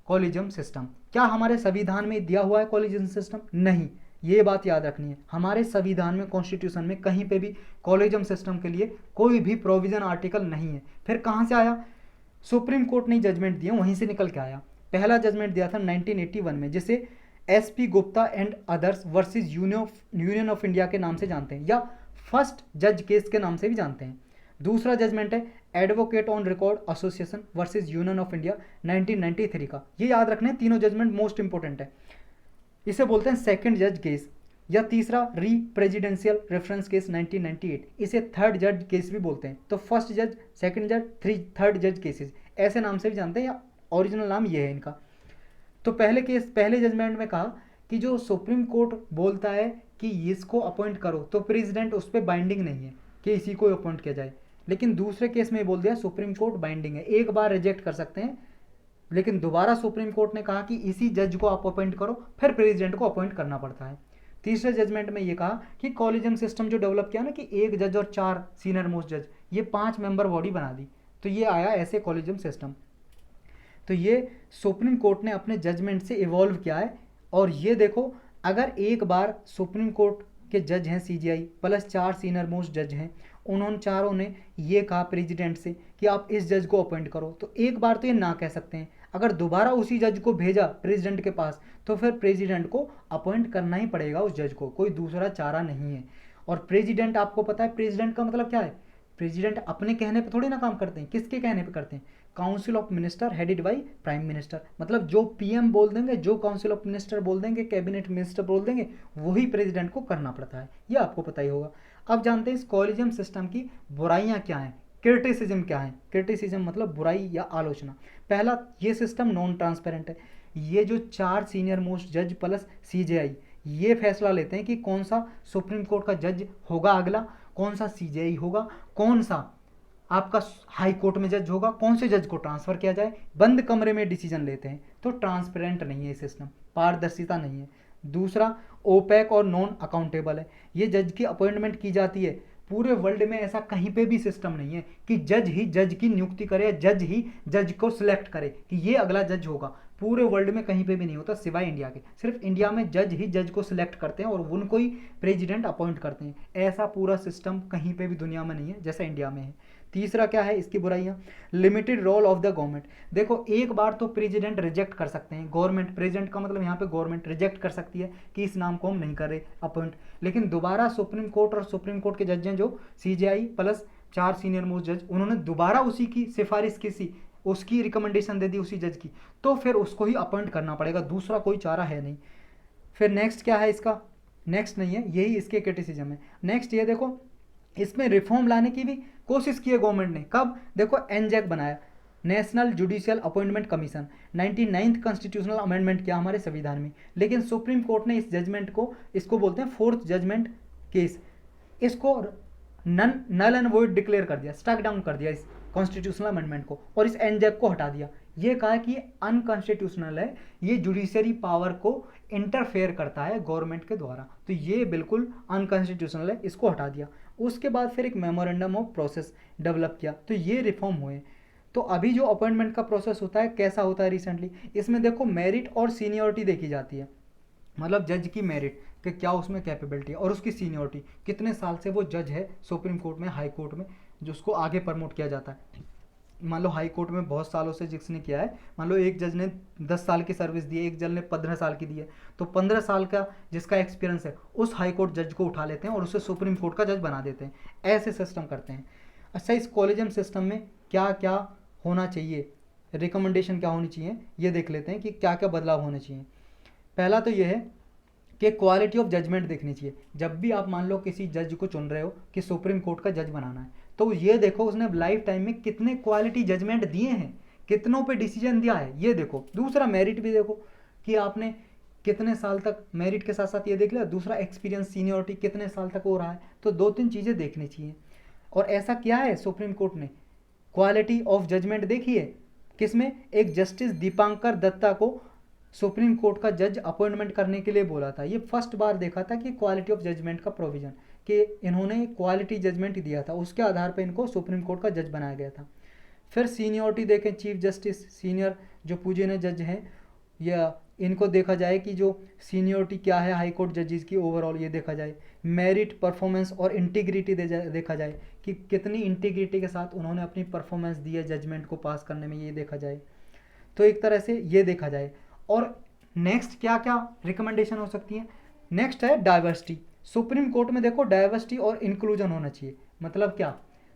कॉलेजियम सिस्टम। क्या हमारे संविधान में दिया हुआ है कॉलेजियम सिस्टम? नहीं, ये बात याद रखनी है। हमारे संविधान में, कॉन्स्टिट्यूशन में कहीं पे भी कॉलेजियम सिस्टम के लिए कोई भी प्रोविजन आर्टिकल नहीं है। फिर कहाँ से आया? सुप्रीम कोर्ट ने जजमेंट दिया, वहीं से निकल के आया। पहला जजमेंट दिया था 1981 में, जिसे SP Gupta and others versus union of India के नाम से जानते हैं, या फर्स्ट जज केस के नाम से भी जानते हैं। दूसरा जजमेंट है advocate on record association versus union of India 1993 का। ये याद रखना है, तीनों जजमेंट मोस्ट इंपॉर्टेंट है। इसे बोलते हैं सेकंड जज केस। या तीसरा री प्रेसिडेंशियल रेफरेंस केस 1998, इसे थर्ड जज केस भी बोलते हैं। तो फर्स्ट जज, सेकंड जज, थर्ड जज केसेस ऐसे नाम से भी जानते हैं, या ओरिजिनल नाम ये है इनका। तो पहले जजमेंट में कहा कि जो सुप्रीम कोर्ट बोलता है कि इसको अपॉइंट करो, तो प्रेसिडेंट उस पर बाइंडिंग नहीं है कि इसी को अपॉइंट किया जाए। लेकिन दूसरे केस में बोल दिया सुप्रीम कोर्ट बाइंडिंग है, एक बार रिजेक्ट कर सकते हैं, लेकिन दोबारा सुप्रीम कोर्ट ने कहा कि इसी जज को आप अपॉइंट करो, फिर प्रेसिडेंट को अपॉइंट करना पड़ता है। तीसरे जजमेंट में ये कहा कि कॉलेजियम सिस्टम जो डेवलप किया ना, कि एक जज और 4 सीनियर मोस्ट जज, ये 5 मेंबर बॉडी बना दी, तो ये आया ऐसे कॉलेजियम सिस्टम। तो ये सुप्रीम कोर्ट ने अपने जजमेंट से इवॉल्व किया है। और ये देखो, अगर एक बार सुप्रीम कोर्ट के जज हैं CGI प्लस 4 सीनियर मोस्ट जज हैं, उन्होंने चारों ने ये कहा प्रेसिडेंट से कि आप इस जज को अपॉइंट करो, तो एक बार तो ये ना कह सकते हैं। अगर दोबारा उसी जज को भेजा प्रेसिडेंट के पास, तो फिर प्रेसिडेंट को अपॉइंट करना ही पड़ेगा उस जज को, कोई दूसरा चारा नहीं है। और प्रेसिडेंट, आपको पता है प्रेसिडेंट का मतलब क्या है? प्रेसिडेंट अपने कहने पे थोड़ी ना काम करते हैं, किसके कहने पे करते हैं? Council of minister headed by prime minister, मतलब जो PM बोल देंगे, जो काउंसिल ऑफ मिनिस्टर बोल देंगे, कैबिनेट मिनिस्टर बोल देंगे, वही प्रेसिडेंट को करना पड़ता है, ये आपको पता ही होगा। अब जानते हैं इस कॉलेजियम सिस्टम की बुराइयां क्या हैं, क्रिटिसिज्म क्या है। क्रिटिसिज्म मतलब बुराई या आलोचना। पहला, ये सिस्टम नॉन ट्रांसपेरेंट है। ये जो 4 सीनियर मोस्ट जज प्लस सीजेआई ये फैसला लेते हैं कि कौन सा सुप्रीम कोर्ट का जज होगा अगला, कौन सा सीजेआई होगा, कौन सा आपका हाई कोर्ट में जज होगा, कौन से जज को ट्रांसफर किया जाए, बंद कमरे में डिसीजन लेते हैं। तो ट्रांसपेरेंट नहीं है ये सिस्टम, पारदर्शिता नहीं है। दूसरा, ओपैक और नॉन अकाउंटेबल है। ये जज की अपॉइंटमेंट की जाती है, पूरे वर्ल्ड में ऐसा कहीं पे भी सिस्टम नहीं है कि जज ही जज की नियुक्ति करे या जज ही जज को सिलेक्ट करे कि ये अगला जज होगा। पूरे वर्ल्ड में कहीं पे भी नहीं होता सिवाय इंडिया के। सिर्फ इंडिया में जज ही जज को सिलेक्ट करते हैं और उनको ही प्रेसिडेंट अपॉइंट करते हैं। ऐसा पूरा सिस्टम कहीं पे भी दुनिया में नहीं है जैसा इंडिया में है। तीसरा क्या है इसकी बुराइयां, limited role of the government. देखो एक बार तो प्रेसिडेंट रिजेक्ट कर सकते हैं, गवर्नमेंट, प्रेसिडेंट का मतलब यहाँ पे गवर्नमेंट रिजेक्ट कर सकती है कि इस नाम को हम नहीं कर रहे अपॉइंट, लेकिन दोबारा सुप्रीम कोर्ट और सुप्रीम कोर्ट के जज हैं जो सीजेआई प्लस 4 सीनियर मोस्ट जज, उन्होंने दोबारा उसी की सिफारिश की, उसकी रिकमेंडेशन दे दी उसी जज की, तो फिर उसको ही अपॉइंट करना पड़ेगा, दूसरा कोई चारा है नहीं। फिर नेक्स्ट क्या है इसका, नेक्स्ट नहीं है, यही इसके क्रिटिसिज्म है। नेक्स्ट ये देखो, इसमें रिफॉर्म लाने की भी कोशिश की है गवर्नमेंट ने। कब, देखो एनजैक बनाया, national judicial appointment commission, 99th constitutional amendment किया हमारे संविधान में, लेकिन सुप्रीम कोर्ट ने इस जजमेंट को, इसको बोलते हैं फोर्थ जजमेंट केस, इसको नल एंड वॉइड डिक्लेयर कर दिया, स्ट्राइक डाउन कर दिया इस कॉन्स्टिट्यूशनल अमेंडमेंट को, और इस एनजैक को हटा दिया। ये कहा कि ये अनकॉन्स्टिट्यूशनल है, ये जुडिशरी पावर को इंटरफेयर करता है गवर्नमेंट के द्वारा, तो ये बिल्कुल अनकॉन्स्टिट्यूशनल है, इसको हटा दिया। उसके बाद फिर एक मेमोरेंडम ऑफ प्रोसेस डेवलप किया, तो ये रिफॉर्म हुए। तो अभी जो अपॉइंटमेंट का प्रोसेस होता है कैसा होता है रिसेंटली, इसमें देखो मेरिट और सीनियरिटी देखी जाती है, मतलब जज की मेरिट कि क्या उसमें कैपेबिलिटी है, और उसकी सीनियरिटी कितने साल से वो जज है सुप्रीम कोर्ट में, हाई कोर्ट में, जो उसको आगे प्रमोट किया जाता है। मान लो हाई कोर्ट में बहुत सालों से जिसने किया है, मान लो एक जज ने 10 साल की सर्विस दी है, एक जज ने 15 साल की दी है, तो 15 साल का जिसका एक्सपीरियंस है उस हाई कोर्ट जज को उठा लेते हैं और उसे सुप्रीम कोर्ट का जज बना देते हैं। ऐसे सिस्टम करते हैं। अच्छा, इस कॉलेजियम सिस्टम में क्या क्या होना चाहिए, रिकमेंडेशन क्या होनी चाहिए, ये देख लेते हैं कि क्या क्या बदलाव होने चाहिए। पहला तो ये है कि क्वालिटी ऑफ जजमेंट देखनी चाहिए। जब भी आप मान लो किसी जज को चुन रहे हो कि सुप्रीम कोर्ट का जज बनाना है, तो ये देखो उसने लाइफ टाइम में कितने क्वालिटी जजमेंट दिए हैं, कितनों पे डिसीजन दिया है, ये देखो। दूसरा मेरिट भी देखो कि आपने कितने साल तक, मेरिट के साथ साथ ये देख लिया। दूसरा एक्सपीरियंस, सीनियरिटी कितने साल तक हो रहा है, तो 2-3 चीज़ें देखनी चाहिए। और ऐसा किया है सुप्रीम कोर्ट ने, क्वालिटी ऑफ जजमेंट देखी है किसमें, एक जस्टिस दीपांकर दत्ता को सुप्रीम कोर्ट का जज अपॉइंटमेंट करने के लिए बोला था। ये फर्स्ट बार देखा था कि क्वालिटी ऑफ जजमेंट का प्रोविजन, कि इन्होंने क्वालिटी जजमेंट दिया था, उसके आधार पर इनको सुप्रीम कोर्ट का जज बनाया गया था। फिर सीनियरिटी देखें, चीफ जस्टिस, सीनियर जो पूजनीय जज हैं, या इनको देखा जाए कि जो सीनियरिटी क्या है हाई कोर्ट जजेस की ओवरऑल, ये देखा जाए। मेरिट, परफॉर्मेंस और इंटीग्रिटी देखा जाए कि कितनी इंटीग्रिटी के साथ उन्होंने अपनी परफॉर्मेंस दी है जजमेंट को पास करने में, ये देखा जाए। तो एक तरह से ये देखा जाए। और नेक्स्ट क्या क्या रिकमेंडेशन हो सकती है, नेक्स्ट है डाइवर्सिटी। सुप्रीम कोर्ट में देखो डाइवर्सिटी और इंक्लूजन होना चाहिए। मतलब क्या,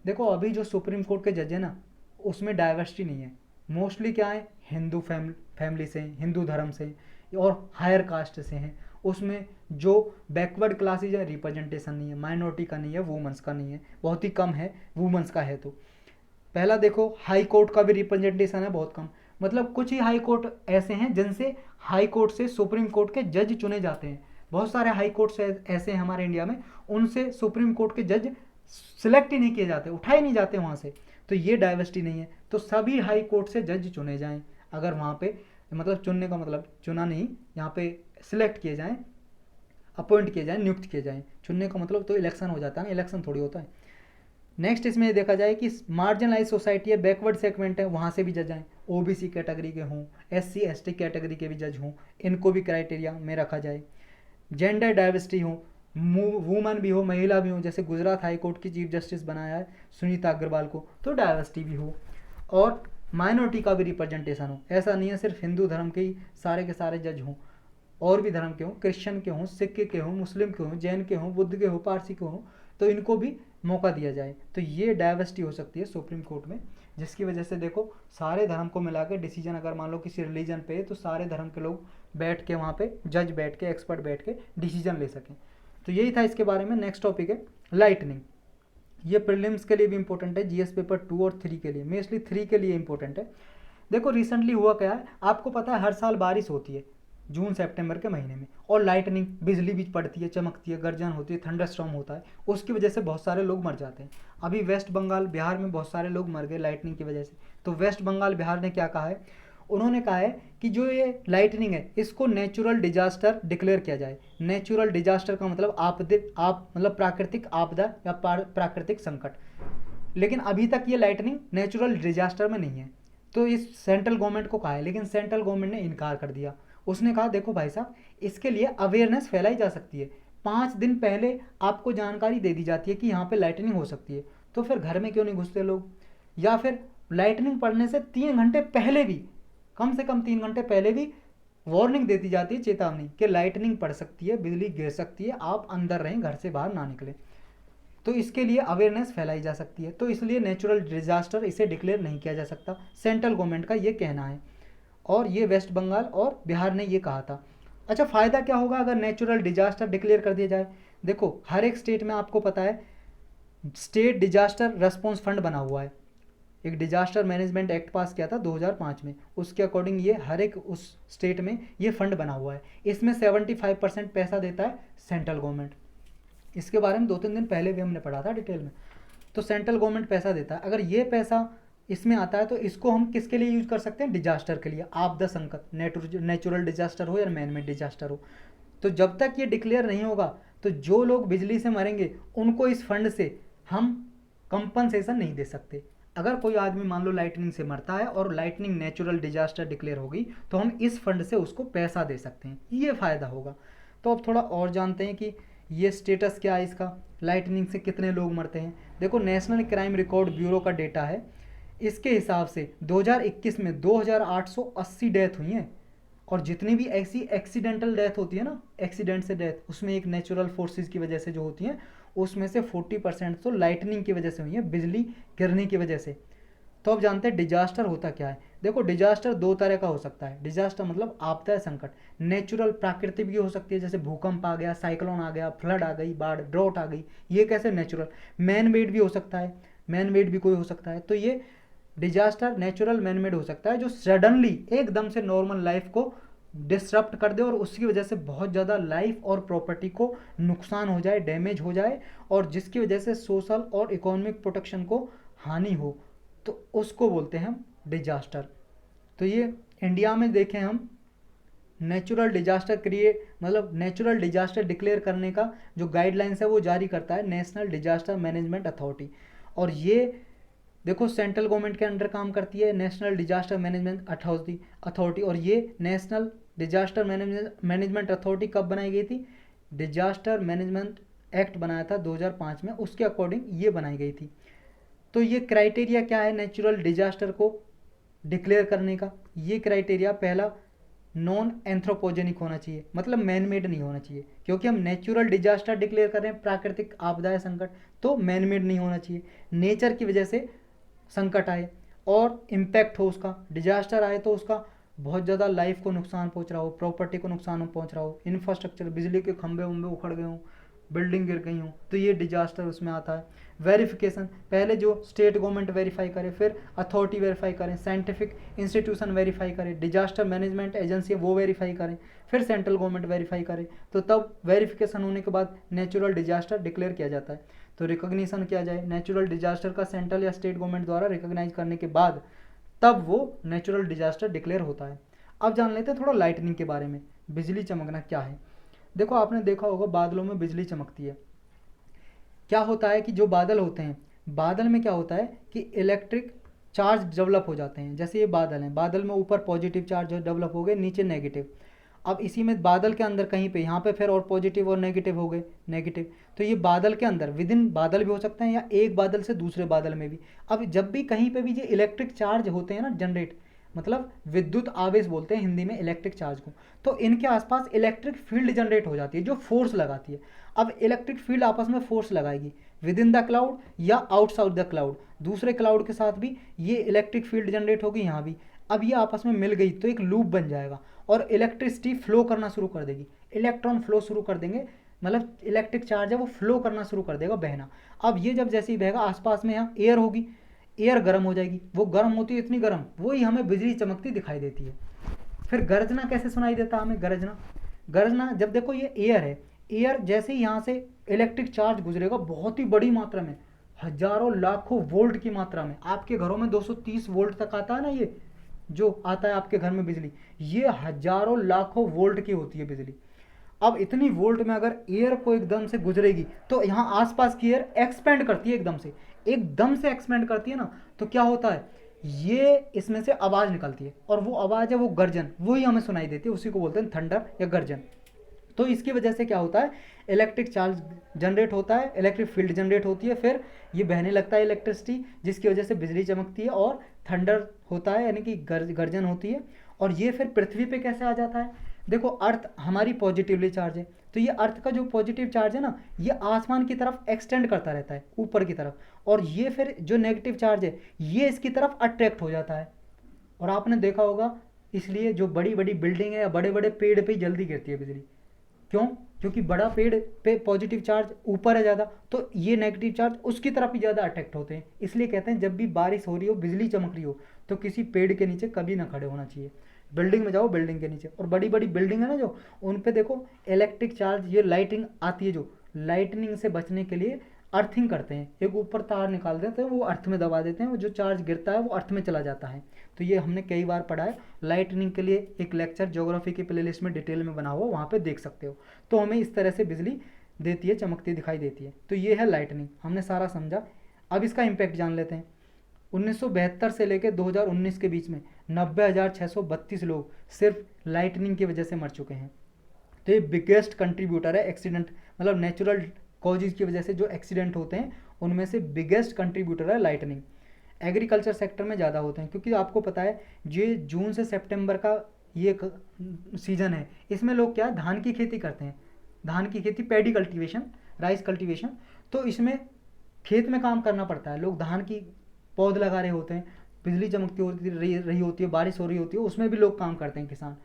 देखो अभी जो सुप्रीम कोर्ट के जज है ना, उसमें डाइवर्सिटी नहीं है। मोस्टली क्या है, हिंदू फैमिली से, हिंदू धर्म से और हायर कास्ट से हैं। उसमें जो बैकवर्ड क्लासेज है रिप्रेजेंटेशन नहीं है, माइनॉरिटी का नहीं है, वुमेंस का नहीं है, बहुत ही कम है, वुमेंस का है। तो पहला देखो हाई कोर्ट का भी रिप्रेजेंटेशन है बहुत कम, मतलब कुछ ही हाई कोर्ट ऐसे हैं जिनसे हाई कोर्ट से सुप्रीम कोर्ट के जज चुने जाते हैं। बहुत सारे हाई कोर्ट ऐसे हैं हमारे इंडिया में, उनसे सुप्रीम कोर्ट के जज सिलेक्ट ही नहीं किए जाते, उठाए नहीं जाते वहाँ से। तो ये डाइवर्सिटी नहीं है। तो सभी हाई कोर्ट से जज चुने जाएं, अगर वहाँ पे, मतलब चुनने का मतलब चुना नहीं, यहाँ पे सिलेक्ट किए जाएं, अपॉइंट किए जाएं, नियुक्त किए जाएं। चुनने का मतलब तो इलेक्शन हो जाता है ना, इलेक्शन थोड़ी होता है। नेक्स्ट इसमें देखा जाए कि मार्जिनलाइज सोसाइटी है, बैकवर्ड सेगमेंट है, वहाँ से भी जज आएँ, ओबीसी कैटेगरी के हों, एससी एसटी कैटेगरी के भी जज हों, इनको भी क्राइटेरिया में रखा जाए। जेंडर डाइवर्सिटी हो, वुमन भी हो, महिला भी हो, जैसे गुजरात हाई कोर्ट की चीफ जस्टिस बनाया है सुनीता अग्रवाल को, तो डाइवर्सिटी भी हो। और माइनॉरिटी का भी रिप्रेजेंटेशन हो, ऐसा नहीं है सिर्फ हिंदू धर्म के ही सारे के सारे जज हों, और भी धर्म के हों, क्रिश्चियन के हों, सिख के हों, मुस्लिम के हों, जैन के हों, बुद्ध के हों, पारसी के हों, तो इनको भी मौका दिया जाए। तो ये डाइवर्सिटी हो सकती है सुप्रीम कोर्ट में, जिसकी वजह से देखो सारे धर्म को मिला के डिसीजन, अगर मान लो किसी रिलीजन पे है तो सारे धर्म के लोग बैठ के वहाँ पे, जज बैठ के, एक्सपर्ट बैठ के डिसीजन ले सकें। तो यही था इसके बारे में। नेक्स्ट टॉपिक है लाइटनिंग, ये प्रीलिम्स के लिए भी इंपॉर्टेंट है, जीएस पेपर 2 और 3 के लिए, मोस्टली 3 के लिए इंपॉर्टेंट है। देखो रिसेंटली हुआ क्या है, आपको पता है हर साल बारिश होती है जून सितंबर के महीने में, और लाइटनिंग, बिजली भी पड़ती है, चमकती है, गर्जन होती है, थंडरस्टॉर्म होता है, उसकी वजह से बहुत सारे लोग मर जाते हैं। अभी वेस्ट बंगाल बिहार में बहुत सारे लोग मर गए लाइटनिंग की वजह से। तो वेस्ट बंगाल बिहार ने क्या कहा है, उन्होंने कहा है कि जो ये लाइटनिंग है इसको नेचुरल डिजास्टर डिक्लेयर किया जाए। नेचुरल डिजास्टर का मतलब मतलब प्राकृतिक आपदा या प्राकृतिक संकट। लेकिन अभी तक ये लाइटनिंग नेचुरल डिजास्टर में नहीं है, तो इस सेंट्रल गवर्नमेंट को कहा है, लेकिन सेंट्रल गवर्नमेंट ने इनकार कर दिया। उसने कहा देखो भाई साहब, इसके लिए अवेयरनेस फैलाई जा सकती है, 5 दिन पहले आपको जानकारी दे दी जाती है कि यहाँ पे लाइटनिंग हो सकती है, तो फिर घर में क्यों नहीं घुसते लोग। या फिर लाइटनिंग पड़ने से 3 घंटे पहले भी, कम से कम 3 घंटे पहले भी वार्निंग देती जाती है, चेतावनी कि लाइटनिंग पड़ सकती है, बिजली गिर सकती है, आप अंदर रहें, घर से बाहर ना निकलें। तो इसके लिए अवेयरनेस फैलाई जा सकती है, तो इसलिए नेचुरल डिजास्टर इसे डिक्लेयर नहीं किया जा सकता, सेंट्रल गवर्नमेंट का ये कहना है। और ये वेस्ट बंगाल और बिहार ने ये कहा था। अच्छा, फ़ायदा क्या होगा अगर नेचुरल डिजास्टर डिक्लेयर कर दिया जाए। देखो हर एक स्टेट में आपको पता है स्टेट डिजास्टर रेस्पॉन्स फंड बना हुआ है, एक डिजास्टर मैनेजमेंट एक्ट पास किया था 2005 में, उसके अकॉर्डिंग ये हर एक उस स्टेट में ये फंड बना हुआ है। इसमें 75% पैसा देता है सेंट्रल गवर्नमेंट, इसके बारे में 2-3 दिन पहले भी हमने पढ़ा था डिटेल में। तो सेंट्रल गवर्नमेंट पैसा देता है, अगर ये पैसा इसमें आता है तो इसको हम किसके लिए यूज कर सकते हैं, डिजास्टर के लिए, आपदा संकट, नेचुरल डिजास्टर हो या मैन मेड डिजास्टर हो। तो जब तक ये डिक्लेयर नहीं होगा तो जो लोग बिजली से मरेंगे उनको इस फंड से हम कंपनसेशन नहीं दे सकते। अगर कोई आदमी मान लो लाइटनिंग से मरता है और लाइटनिंग नेचुरल डिजास्टर डिक्लेयर होगी तो हम इस फंड से उसको पैसा दे सकते हैं, ये फ़ायदा होगा। तो अब थोड़ा और जानते हैं कि ये स्टेटस क्या है इसका, लाइटनिंग से कितने लोग मरते हैं। देखो नेशनल क्राइम रिकॉर्ड ब्यूरो का डेटा है, इसके हिसाब से 2021 में 2880 डेथ हुई हैं, और जितनी भी ऐसी एक्सीडेंटल डेथ होती है ना, एक्सीडेंट से डेथ, उसमें एक नेचुरल फोर्सेस की वजह से जो होती हैं, उसमें से 40% तो लाइटनिंग की वजह से हुई है, बिजली गिरने की वजह से। तो अब जानते हैं डिजास्टर होता क्या है। देखो डिजास्टर 2 तरह का हो सकता है, डिजास्टर मतलब आपदा संकट, नेचुरल प्राकृतिक भी हो सकती है, जैसे भूकंप आ गया, साइक्लोन आ गया, फ्लड आ गई, बाढ़, ड्रॉट आ गई, ये कैसे नेचुरल। मैन मेड भी हो सकता है, मैन मेड भी कोई हो सकता है। तो ये डिजास्टर नेचुरल मैन मेड हो सकता है जो सडनली एकदम से नॉर्मल लाइफ को डिसरप्ट कर दे और उसकी वजह से बहुत ज़्यादा लाइफ और प्रॉपर्टी को नुकसान हो जाए, डैमेज हो जाए, और जिसकी वजह से सोशल और इकोनॉमिक प्रोटेक्शन को हानि हो, तो उसको बोलते हैं हम डिजास्टर। तो ये इंडिया में देखें हम, नेचुरल डिजास्टर क्रिएट मतलब नेचुरल डिजास्टर डिक्लेयर करने का जो गाइडलाइंस है वो जारी करता है नेशनल डिजास्टर मैनेजमेंट अथॉरिटी। और ये देखो सेंट्रल गवर्नमेंट के अंडर काम करती है नेशनल डिजास्टर मैनेजमेंट अथॉरिटी। और ये नेशनल डिजास्टर मैनेजमेंट अथॉरिटी कब बनाई गई थी, डिजास्टर मैनेजमेंट एक्ट बनाया था 2005 में, उसके अकॉर्डिंग ये बनाई गई थी। तो ये क्राइटेरिया क्या है नेचुरल डिजास्टर को डिक्लेयर करने का, ये क्राइटेरिया पहला नॉन एंथ्रोपोजेनिक होना चाहिए, मतलब मैन मेड नहीं होना चाहिए, क्योंकि हम नेचुरल डिजास्टर डिक्लेयर कर रहे हैं, प्राकृतिक आपदा संकट, तो मैन मेड नहीं होना चाहिए, नेचर की वजह से संकट आए और इम्पैक्ट हो उसका, डिजास्टर आए तो उसका बहुत ज़्यादा लाइफ को नुकसान पहुंच रहा हो, प्रॉपर्टी को नुकसान पहुंच रहा हो, इंफ्रास्ट्रक्चर, बिजली के खंभे उम्बे उखड़ गए हों, बिल्डिंग गिर गई हों, तो ये डिजास्टर उसमें आता है। वेरिफिकेशन, पहले जो स्टेट गवर्नमेंट वेरीफाई करे, फिर अथॉरिटी वेरीफाई करें, साइंटिफिक इंस्टीट्यूशन वेरीफाई करे, डिजास्टर मैनेजमेंट एजेंसी वो वेरीफाई करें, फिर सेंट्रल गवर्नमेंट वेरीफाई करे, तो तब वेरिफिकेशन होने के बाद नेचुरल डिजास्टर डिक्लेयर किया जाता है। तो रिकॉग्निशन किया जाए नेचुरल डिजास्टर का सेंट्रल या स्टेट गवर्नमेंट द्वारा रिकॉग्नाइज करने के बाद तब वो नेचुरल डिजास्टर डिक्लेयर होता है। अब जान लेते हैं थोड़ा लाइटनिंग के बारे में, बिजली चमकना क्या है। देखो आपने देखा होगा बादलों में बिजली चमकती है। क्या होता है कि जो बादल होते हैं, बादल में क्या होता है कि इलेक्ट्रिक चार्ज डेवलप हो जाते हैं। जैसे ये बादल हैं, बादल में ऊपर पॉजिटिव चार्ज डेवलप हो गए, नीचे नेगेटिव। अब इसी में बादल के अंदर कहीं पे यहाँ पे फिर और पॉजिटिव और नेगेटिव हो गए, नेगेटिव। तो ये बादल के अंदर विद इन बादल भी हो सकते हैं या एक बादल से दूसरे बादल में भी। अब जब भी कहीं पे भी ये इलेक्ट्रिक चार्ज होते हैं ना जनरेट, मतलब विद्युत आवेश बोलते हैं हिंदी में इलेक्ट्रिक चार्ज को, तो इनके आसपास इलेक्ट्रिक फील्ड जनरेट हो जाती है जो फोर्स लगाती है। अब इलेक्ट्रिक फील्ड आपस में फोर्स लगाएगी विद इन द क्लाउड या आउटसाइड द क्लाउड, दूसरे क्लाउड के साथ भी ये इलेक्ट्रिक फील्ड जनरेट होगी यहाँ भी। अब ये आपस में मिल गई तो एक लूप बन जाएगा और इलेक्ट्रिसिटी फ्लो करना शुरू कर देगी, इलेक्ट्रॉन फ्लो शुरू कर देंगे मतलब इलेक्ट्रिक चार्ज है वो फ्लो करना शुरू कर देगा, बहना। अब ये जब जैसे ही बहेगा, आसपास में यहाँ एयर होगी, एयर गर्म हो जाएगी, वो गर्म होती है इतनी गर्म, वही हमें बिजली चमकती दिखाई देती है। फिर गर्जना कैसे सुनाई देता है हमें? गर्जना, गर्जना जब देखो ये एयर है, एयर जैसे ही यहाँ से इलेक्ट्रिक चार्ज गुजरेगा बहुत ही बड़ी मात्रा में, हजारों लाखों वोल्ट की मात्रा में, आपके घरों में 230 वोल्ट तक आता है ना, ये जो आता है आपके घर में बिजली, ये हजारों लाखों वोल्ट की होती है बिजली। अब इतनी वोल्ट में अगर एयर को एकदम से गुजरेगी तो यहाँ आसपास की एयर एक्सपेंड करती है, एकदम से एक्सपेंड करती है ना, तो क्या होता है, ये इसमें से आवाज़ निकलती है, और वो आवाज़ है वो गर्जन, वही हमें सुनाई देती है, उसी को बोलते हैं थंडर या गर्जन। तो इसकी वजह से क्या होता है, इलेक्ट्रिक चार्ज जनरेट होता है, इलेक्ट्रिक फील्ड जनरेट होती है, फिर ये बहने लगता है इलेक्ट्रिसिटी, जिसकी वजह से बिजली चमकती है, और थंडर होता है यानी कि गर्जन होती है। और ये फिर पृथ्वी पे कैसे आ जाता है? देखो अर्थ हमारी पॉजिटिवली चार्ज है, तो ये अर्थ का जो पॉजिटिव चार्ज है ना, ये आसमान की तरफ एक्सटेंड करता रहता है ऊपर की तरफ, और ये फिर जो नेगेटिव चार्ज है ये इसकी तरफ अट्रैक्ट हो जाता है। और आपने देखा होगा, इसलिए जो बड़ी बड़ी बिल्डिंग है या बड़े बड़े पेड़ पे जल्दी गिरती है बिजली। क्यों? क्योंकि बड़ा पेड़ पे पॉजिटिव चार्ज ऊपर है ज़्यादा, तो ये नेगेटिव चार्ज उसकी तरफ ही ज़्यादा अट्रैक्ट होते हैं। इसलिए कहते हैं जब भी बारिश हो रही हो, बिजली चमक रही हो, तो किसी पेड़ के नीचे कभी ना खड़े होना चाहिए, बिल्डिंग में जाओ, बिल्डिंग के नीचे। और बड़ी बड़ी बिल्डिंग है ना जो, उन पे देखो इलेक्ट्रिक चार्ज, ये लाइटिंग आती है, जो लाइटनिंग से बचने के लिए अर्थिंग करते हैं, एक ऊपर तार निकाल देते हैं, वो अर्थ में दबा देते हैं, वो जो चार्ज गिरता है वो अर्थ में चला जाता है। तो ये हमने कई बार पढ़ा है, लाइटनिंग के लिए एक लेक्चर ज्योग्राफी की प्लेलिस्ट में डिटेल में बना हुआ, वहाँ पे देख सकते हो। तो हमें इस तरह से बिजली देती है, चमकती दिखाई देती है। तो ये है लाइटनिंग, हमने सारा समझा। अब इसका इम्पैक्ट जान लेते हैं। 1972 से लेकर 2019 के बीच में 90,632 लोग सिर्फ लाइटनिंग की वजह से मर चुके हैं। तो ये बिगेस्ट कंट्रीब्यूटर है एक्सीडेंट, मतलब नेचुरल कॉजेज की वजह से जो एक्सीडेंट होते हैं उनमें से बिगेस्ट कंट्रीब्यूटर है लाइटनिंग। एग्रीकल्चर सेक्टर में ज़्यादा होते हैं, क्योंकि आपको पता है ये जून से सितंबर का ये सीज़न है, इसमें लोग क्या है, धान की खेती करते हैं, धान की खेती, पैडी कल्टीवेशन, राइस कल्टीवेशन। तो इसमें खेत में काम करना पड़ता है, लोग धान की पौध लगा रहे होते हैं, बिजली चमकती होती रही होती है, बारिश हो रही होती है, उसमें भी लोग काम करते हैं किसान,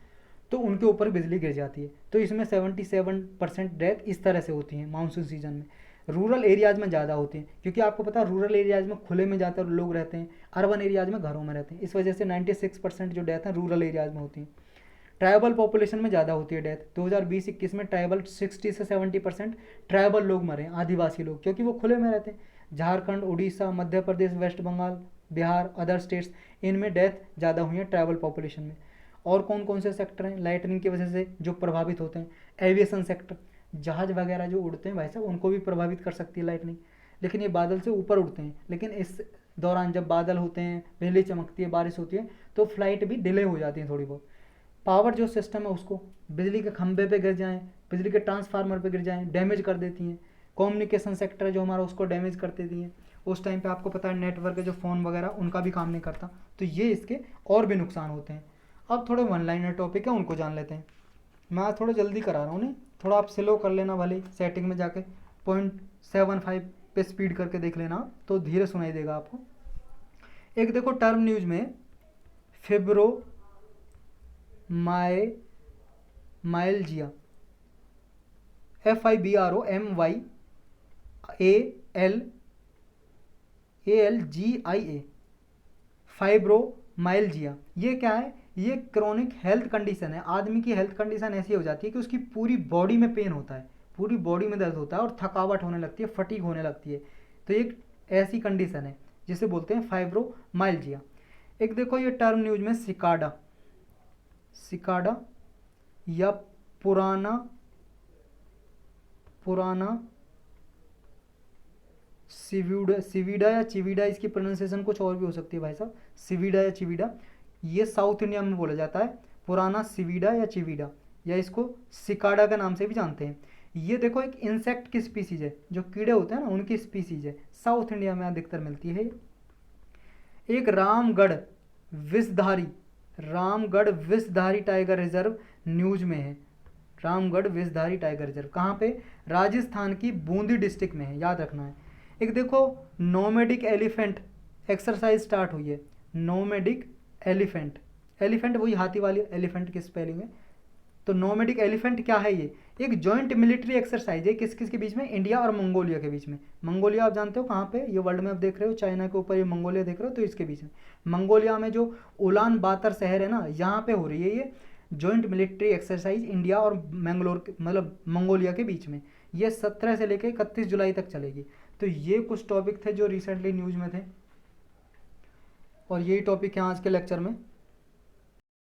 तो उनके ऊपर बिजली गिर जाती है। तो इसमें 77% डेथ इस तरह से होती है मानसून सीजन में। रूरल एरियाज़ में ज़्यादा होती हैं, क्योंकि आपको पता है रूरल एरियाज़ में खुले में ज़्यादातर लोग रहते हैं, अर्बन एरियाज़ में घरों में रहते हैं, इस वजह से 96% जो डेथ है रूरल एरियाज़ में होती हैं। ट्राइबल पॉपुलेशन में ज़्यादा होती है डेथ। 2020-21 में ट्राइबल 60 से 70% ट्राइबल लोग मरे, आदिवासी लोग, क्योंकि वो खुले में रहते हैं। Jharkhand, Orissa, Madhya Pradesh, West Bengal, Bihar, other states, इनमें डेथ ज़्यादा हुई है ट्राइबल पॉपुलेशन में। और कौन कौन से सेक्टर हैं लाइटनिंग की वजह से जो प्रभावित होते हैं? एविएशन सेक्टर, जहाज़ वगैरह जो उड़ते हैं भाई साहब, उनको भी प्रभावित कर सकती है लाइटनिंग, लेकिन ये बादल से ऊपर उड़ते हैं, लेकिन इस दौरान जब बादल होते हैं, बिजली चमकती है, बारिश होती है, तो फ्लाइट भी डिले हो जाती है थोड़ी बहुत। पावर जो सिस्टम है उसको, बिजली के खंभे पे गिर जाएँ, बिजली के ट्रांसफार्मर पे गिर जाएँ, डैमेज कर देती हैं। कम्युनिकेशन सेक्टर है जो हमारा, उसको डैमेज कर देती हैं। उस टाइम पे आपको पता है नेटवर्क जो फ़ोन वगैरह उनका भी काम नहीं करता, तो ये इसके और भी नुकसान होते हैं। अब थोड़े वन लाइनर टॉपिक है, उनको जान लेते हैं। मैं आज थोड़ा जल्दी करा रहा हूँ, नहीं थोड़ा आप स्लो कर लेना, भले सेटिंग में जाके 0.75 पे स्पीड करके देख लेना, तो धीरे सुनाई देगा आपको। एक देखो टर्म न्यूज में, फिब्रो माइल्जिया, FIBROMYALGIA, फाइब्रोमाइल्जिया, ये क्या है? ये क्रोनिक हेल्थ कंडीशन है। आदमी की हेल्थ कंडीशन ऐसी हो जाती है कि उसकी पूरी बॉडी में पेन होता है, पूरी बॉडी में दर्द होता है, और थकावट होने लगती है, फटीग होने लगती है। तो एक ऐसी कंडीशन है जिसे बोलते हैं फाइब्रोमाइल्जिया। एक देखो ये टर्म न्यूज में सिकाडा या पुराना सिविडा या चिविडा, इसकी प्रोनाउंसिएशन कुछ और भी हो सकती है भाई साहब, सिविडा या चिविडा, ये साउथ इंडिया में बोला जाता है, पुराना सिविडा या चिविडा, या इसको सिकाडा के नाम से भी जानते हैं। ये देखो एक इंसेक्ट की स्पीसीज है, जो कीड़े होते हैं ना उनकी स्पीसीज है, साउथ इंडिया में अधिकतर मिलती है। एक Ramgarh Vishdhari tiger reserve news में है। रामगढ़ विषधारी टाइगर रिजर्व कहाँ पे? राजस्थान की बूंदी डिस्ट्रिक्ट में है, याद रखना है। एक देखो नोमैडिक एलिफेंट एक्सरसाइज स्टार्ट हुई है। नोमैडिक एलिफेंट वही हाथी वाली एलिफेंट की स्पेलिंग है। तो तो नोमैडिक एलिफेंट क्या है, ये एक जॉइंट मिलिट्री एक्सरसाइज है किस किस के बीच में, इंडिया और मंगोलिया के बीच में। मंगोलिया आप जानते हो कहाँ पे, ये वर्ल्ड मैप देख रहे हो, चाइना के ऊपर ये मंगोलिया देख रहे हो, तो इसके बीच में मंगोलिया में जो उलान बातर शहर है ना, यहाँ पे हो रही है ये जॉइंट मिलिट्री एक्सरसाइज इंडिया और मैंगलोर मतलब मंगोलिया के बीच में। ये 17 से लेकर 31 जुलाई तक चलेगी। तो ये कुछ टॉपिक थे जो रिसेंटली न्यूज में थे और यही टॉपिक है आज के लेक्चर में।